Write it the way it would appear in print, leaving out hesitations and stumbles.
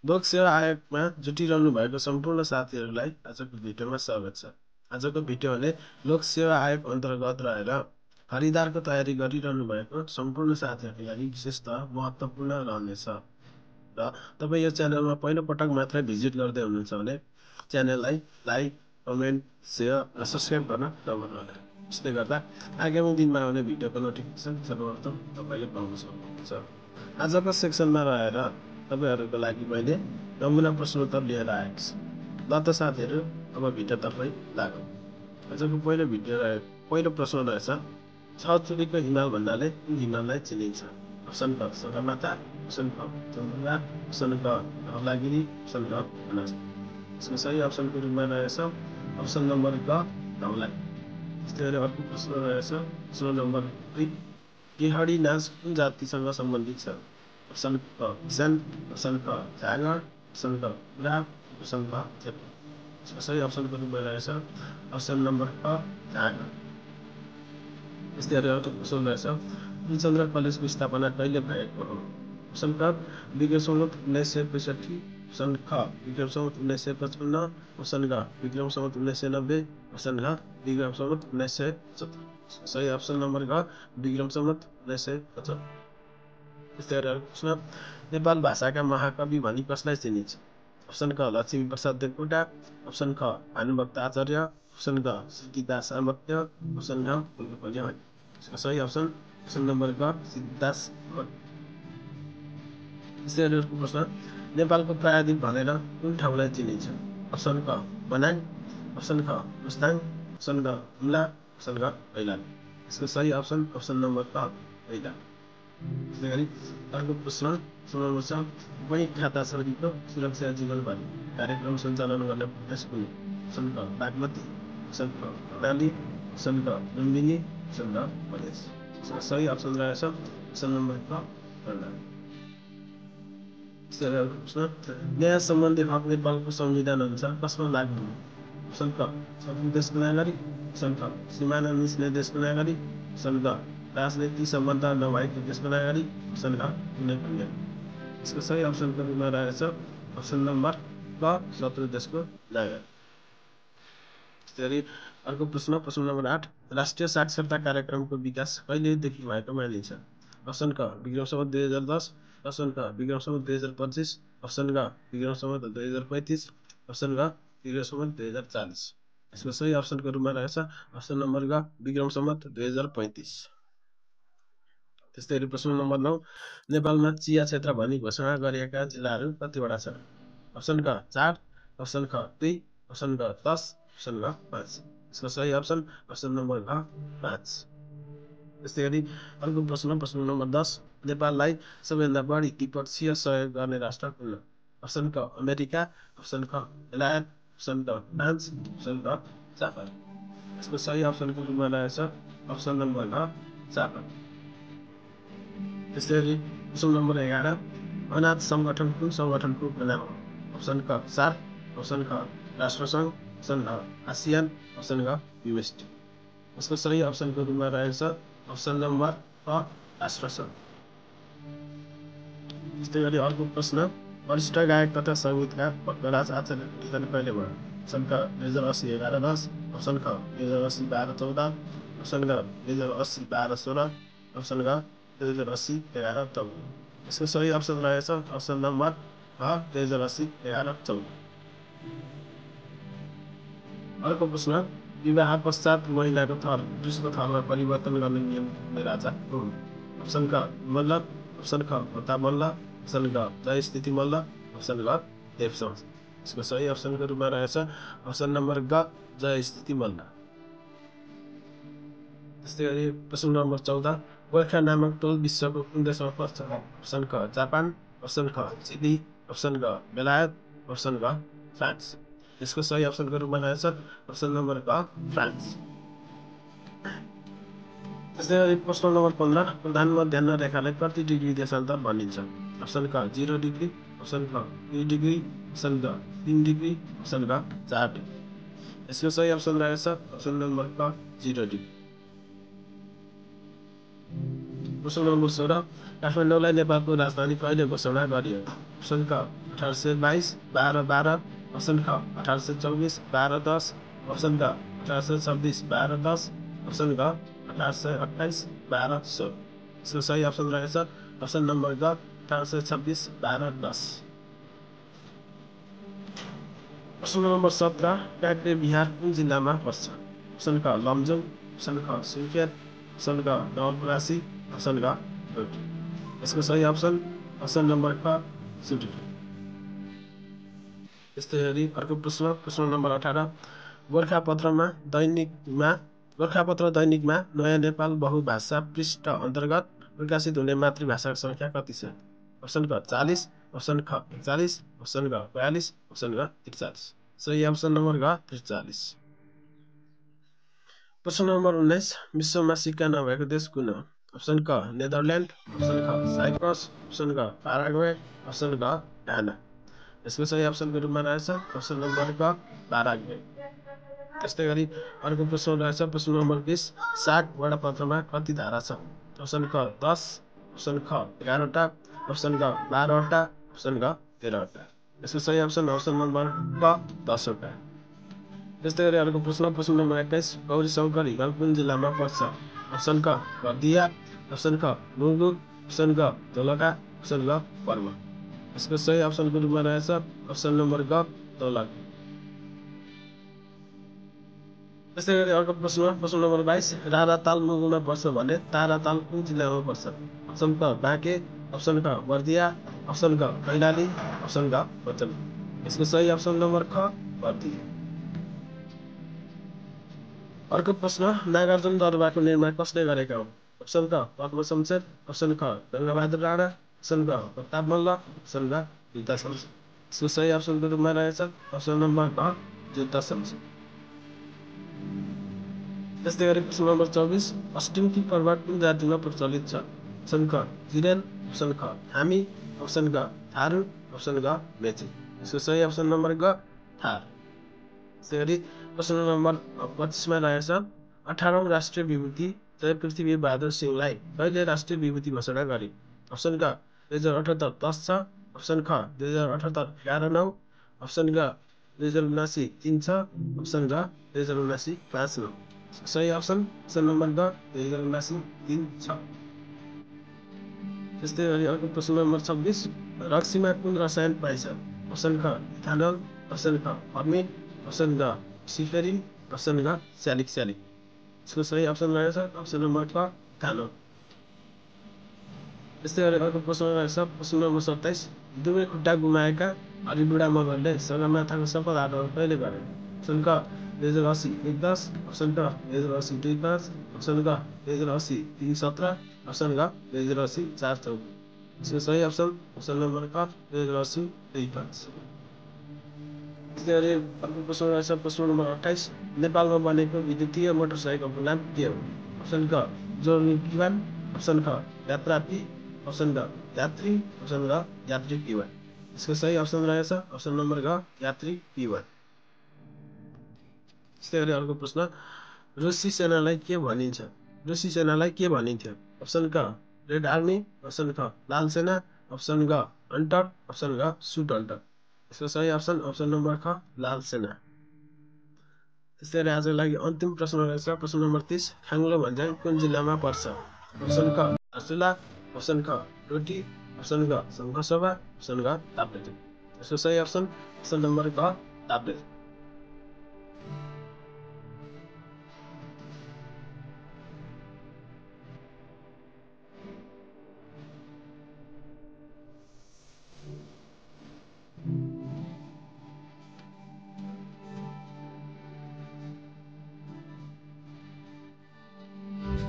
लोक सेवा आयोगमा जुटिरहनु भएको सम्पूर्ण साथीहरूलाई आजको भिडियोमा स्वागत छ। आजको भिडियो भने लोक सेवा आयोग अन्तर्गत रहेर खरिदारको तयारी गरिरहनु भएको सम्पूर्ण साथीहरूको लागि विशेषतः महत्त्वपूर्ण रहनेछ। र तपाईँ यो च्यानलमा पहिलोपटक मात्रै भिजिट गर्दै हुनुहुन्छ भने च्यानललाई लाइक, कमेन्ट, सेयर र सब्सक्राइब गर्न नभुल्नुहोला। यसले गर्दा आगामी दिनमा आउने भिडियोको नोटिफिकेसन सर्वप्रथम तपाईँले पाउन सक्नुहुन्छ। आजको सेक्सनमा रहेर तपाईँहरूको लागि मैले नमुना प्रश्नोत्तर लिएर आएको छु। ल त साथीहरू, अब भिडियोतर्फै लागौँ। आजको पहिलो प्रश्न रहेछ, छचुरीको हिमाल भन्नाले कुन हिमाललाई चिनिन्छ? अप्सन क सगरमाथा, अप्सन क चन्द्रनाथ, अप्सन क धवलागिरी, अप्सन क मानस। यसको सही अप्सनको रूपमा रहेछ अप्सन नम्बर क धवलागिरी। त्यस्तै गरी अर्को प्रश्न रहेछ प्रश्न नम्बर 2, गेहडी नाच कुन जातिसँग सम्बन्धित छ? अप्सन क किसान, अप्सन क झागर, अप्सन क उराव, अप्सन क चेप्पा। यसको सही अप्सनको रूपमा रहेछ अप्सन नम्बर क झागर। त्यस्तै गरी अर्को प्रश्न रहेछ पूर्णचन्द्र कलेजको स्थापना कहिले भएको हो? अप्सन क विक्रम सम्वत 1965, अप्सन ख विक्रम सम्वत 1955, अप्सन ग विक्रम सम्वत 1990, अप्सन घ विक्रम सम्वत 1975। सही अप्सन नम्बर ग विक्रम सम्वत 1975। त्यस्तै गरी अर्को प्रश्न, नेपाल भाषाका महाकवि भनी कसलाई चिनिन्छ? अप्सन क लक्ष्मीप्रसाद देवकोटा, अप्सन ख भानुभक्त आचार्य, अप्सन ग सिद्धिदास सामन्त, अप्सन घ फुल्कोपल्ली हैन। यसको सही अप्सन नम्बर ग सिद्धिदास सामन्त। त्यस्तै गरी अर्को प्रश्न, नेपालको प्रायद्वीप भनेर कुन ठाउँलाई चिनिन्छ? अप्सन क मनाङ, अप्सन ख मुस्ताङ, अप्सन ग हुम्ला, अप्सन ग कैलाली। यसको सही अप्सन नम्बर क कैलाली। त्यस्तै गरी अर्को प्रश्न नम्बर 6, बैङ्क खाता छरितो सुरक्षा जीवनभरि कार्यक्रम सञ्चालन गर्ने प्रदेश कुन? अप्सन क बागमती, अप्सन ख कर्णाली, अप्सन क लुम्बिनी, अप्सन ग प्रदेश। यसको सही अप्सन रहेछ अप्सन नम्बर क कर्णाली। त्यस्तै गरी अर्को प्रश्न, न्याय सम्बन्धी हक नेपालको संविधान अनुसार कसमा लागू हुनु? अप्सन क शत्रु देशको नागरिक, अप्सन ख सीमाना मिच्ने देशको नागरिक, अप्सन ग राजनीतिक सम्बन्ध नभएको देशको नागरिक, अप्सन घ कुनै पनि होइन। यसको सही अप्सनको रूपमा रहेछ अप्सन नम्बर क शत्रु देशको नागरिक। त्यस्तै गरी अर्को प्रश्न नम्बर 8, राष्ट्रिय साक्षरता कार्यक्रमको विकास कहिलेदेखि भएको मानिन्छ? अप्सन क विक्रम सम्वत 2010, अप्सन क विक्रम सम्वत 2025, अप्सन ग विक्रम सम्वत 2035, अप्सन ग विक्रम सम्वत 2040। यसको सही अप्सनको रूपमा रहेछ अप्सन नम्बर ग विक्रम सम्वत 2035। त्यस्तै गरी प्रश्न नम्बर 9, नेपालमा चिया क्षेत्र भनी घोषणा गरिएका जिल्लाहरू कतिवटा छन्? अप्सन क 4, अप्सन ख 2, अप्सन ग 10, अप्सन ग 5। यसको सही अप्सन नम्बर घ 5। त्यस्तै गरी अर्को प्रश्न नम्बर 10, नेपाललाई सबैभन्दा बढी द्विपक्षीय सहयोग गर्ने राष्ट्र कुन हो? अप्सन क अमेरिका, अप्सन ख बेलायत, अप्सन ग फ्रान्स, अप्सन ग जापान। यसको सही अप्सनको रूपमा रहेछ अप्सन नम्बर घ जापान। त्यस्तै गरी प्रश्न नम्बर 11, अनाथ सङ्गठन कुन सङ्गठनको उपनाम हो? अप्सन क सार्क, अप्सन ख राष्ट्रसङ्घ, अप्सन घ आसियान, अप्सन घ युएसटी। यसको सही अप्सनको रूपमा रहेछ अप्सन नम्बर क राष्ट्रसङ्घ। त्यस्तै गरी अर्को प्रश्न, वरिष्ठ गायक तथा सङ्गीतकार पद्मराज आचार्यको निधन कहिले भयो? अप्सन क 2080 11-10, अप्सन ख 2080 12-14, अप्सन ग 2080 12-16, अप्सन घ 2080 11-14। यसको सही अप्सन रहेछ अप्सन नम्बर घ 2080 11-14। अर्को प्रश्न, विवाह पश्चात महिलाको थर पुरुषको थरमा परिवर्तन गर्ने नियम कुनै राजा को हुन्? अप्सन क मल्ल, अप्सन ख भोता मल्ल, अप्सन ग जयस्थिति मल्ल, अप्सन घ देवसमाज। यसको सही अप्सनको रूपमा रहेछ अप्सन नम्बर ग जयस्थिति मल्ल। त्यस्तै गरी प्रश्न नम्बर 14, गोर्खा नामक टोल विश्वको कुन देशमा पर्छ? अप्सन क जापान, अप्सन ख चिली, अप्सन ग बेलायत, अप्सन घ फ्रान्स। यसको सही अप्सनको रूपमा रहेछ अप्सन नम्बर ग फ्रान्स। त्यस्तै गरी प्रश्न नम्बर 15, प्रधान मध्याह्न रेखालाई कति डिग्री देशान्तर भनिन्छ? अप्सन क 0 डिग्री, अप्सन ख 2 डिग्री, अप्सन ग 3 डिग्री, अप्सन घ 4 डिग्री। यसको सही अप्सन रहेछ अप्सन नम्बर क 0 डिग्री। प्रश्न नम्बर 16, काठमाडौँलाई नेपालको राजधानी कहिले घोषणा गरियो? अप्सन क 1822 12 अप्सन ख 1824 12 10 अप्सन ग 1826 12 10 अप्सन ग 1828 12 16। इसको सही अप्सन रहेछ अप्सन नम्बर ग 1826 12 10। प्रश्न नम्बर 17 काँक्रे बिहार कुन जिल्लामा पर्छ? अप्सन क लमजुङ, अप्सन ख सुर्खेत, अप्सन ग नवलपरासी, अप्सन ग डोटी। यसको सही अप्सन नम्बर ख सुर्खेत। त्यस्तै गरी अर्को प्रश्न नम्बर 18 गोरखापत्र दैनिकमा नयाँ नेपाल बहुभाषा पृष्ठ अन्तर्गत प्रकाशित हुने मातृभाषाको सङ्ख्या कति छ? अप्सन क 40, अप्सन ख 41, अप्सन ग 42, अप्सन ग 43। सही अप्सन नम्बर ग 43। प्रश्न नम्बर 19 विश्वमा सिक्का नभएको देश कुन हो? अप्सन क नेदरल्यान्ड, अप्सन ख साइप्रस, अप्सन ग पाराग्वे, अप्सन ग घाना। यसको सही अप्सनको रूपमा रहेछ अप्सन नम्बर क पाराग्वे। त्यस्तै गरी अर्को प्रश्न रहेछ प्रश्न नम्बर 20 साग बडापत्रमा कति धारा छ? अप्सन क 10, अप्सन ख 11वटा, अप्सन ग 12वटा, अप्सन ग 13वटा। यसको सही अप्सन नम्बर क 10वटा। त्यस्तै गरी अर्को प्रश्न नम्बर 21 गौरी शङ्कर हिमाल कुन जिल्लामा पर्छ? अप्सन क बर्दिया, अप्सन ख मुगु, अप्सन ग दोलखा, अप्सन ग पर्व। यसको सही अप्सनको रूपमा रहेछ अप्सन नम्बर ग दोलखा। त्यस्तै गरी अर्को प्रश्न नम्बर 22 राराताल मुगुमा पर्छ भने ताराताल कुन जिल्लामा पर्छ? अप्सन क बाँके, अप्सन ख बर्दिया, अप्सन ग कैलाली, अप्सन ग बचन। यसको सही अप्सन नम्बर ख बर्दिया। अर्को प्रश्न नागार्जुन दरबारको निर्माण कसले गरेका हुन्? अप्सन क पद्म शमशेर, अप्सन ख गङ्गाबहादुर राणा, अप्सन ग प्रताप मल्ल, अप्सन ग युद्ध शमशेर। यसको सही अप्सनको रूपमा रहेछ अप्सन नम्बर ग युद्ध शमशेर। त्यस्तै गरी प्रश्न नम्बर 24 अष्टमुखी पर्वत कुन जातिमा प्रचलित छ? अप्सन क जिरेल, अप्सन ख थामी, अप्सन ग थारू, अप्सन ग मेची। यसको सही अप्सन नम्बर ग थारू। त्यस्तै गरी प्रश्न नम्बर 25 मा रहेछ 18औं राष्ट्रिय विभूति जय पृथ्वी बहादुर सिंहलाई कहिले राष्ट्रिय विभूति घोषणा गरे? अप्सन क 2078 10 6, अप्सन ख 2078 11 9, अप्सन ग 2079 3 6, अप्सन ग 2079 5 9। सही अप्सन नम्बर ग 2079 3 6। त्यस्तै गरी अर्को प्रश्न नम्बर 26 रक्सीमा कुन रसायन पाइन्छ? अप्सन ख इथानल, अप्सन ख फर्मिन, अप्सन ग सिफेरिन, अप्सन ग स्यालिक। यसको सही अप्सन रहेछ अप्सन नम्बर ख इथानल। त्यस्तै गरी अर्को प्रश्न रहेछ प्रश्न नम्बर 27 दुवै खुट्टा गुमाएका हरिबुढा मगरले सगरमाथाको शपथ आरोहण कहिले गरे? अप्सन क 2080 1 10, अप्सन क 2080 2 5, अप्सन क 2080 3 17, अप्सन ग 2080 4 14। यसको सही अप्सन नम्बर क 2080 2 5। त्यस्तै गरी अर्को प्रश्न रहेछ प्रश्न नम्बर 28 नेपालमा बनेको विद्युतीय मोटरसाइकलको नाम के हो? अप्सन क जोर्नी P1, अप्सन ख यात्रा P, अप्सन ग यात्री, अप्सन ग यात्री P1। यसको सही अप्सन रहेछ अप्सन नम्बर ग यात्री P1। त्यस्तै गरी अर्को प्रश्न रुसी सेनालाई के भनिन्थ्यो? अप्सन क रेड आर्मी, अप्सन ख लाल सेना, अप्सन ग हन्टर, अप्सन ग सुट हन्टर। यसको सही अप्सन नम्बर ख लाल सेना। त्यस्तै गरी आजको लागि अन्तिम प्रश्न रहेछ प्रश्न नम्बर 30 खाङ्लो भन्ज्याङ कुन जिल्लामा पर्छ? अप्सन क दार्चुला, अप्सन ख डोटी, अप्सन ग सङ्खुवासभा, अप्सन ग ताप्लेजुङ। यसको सही अप्सन नम्बर ग ताप्लेजुङ।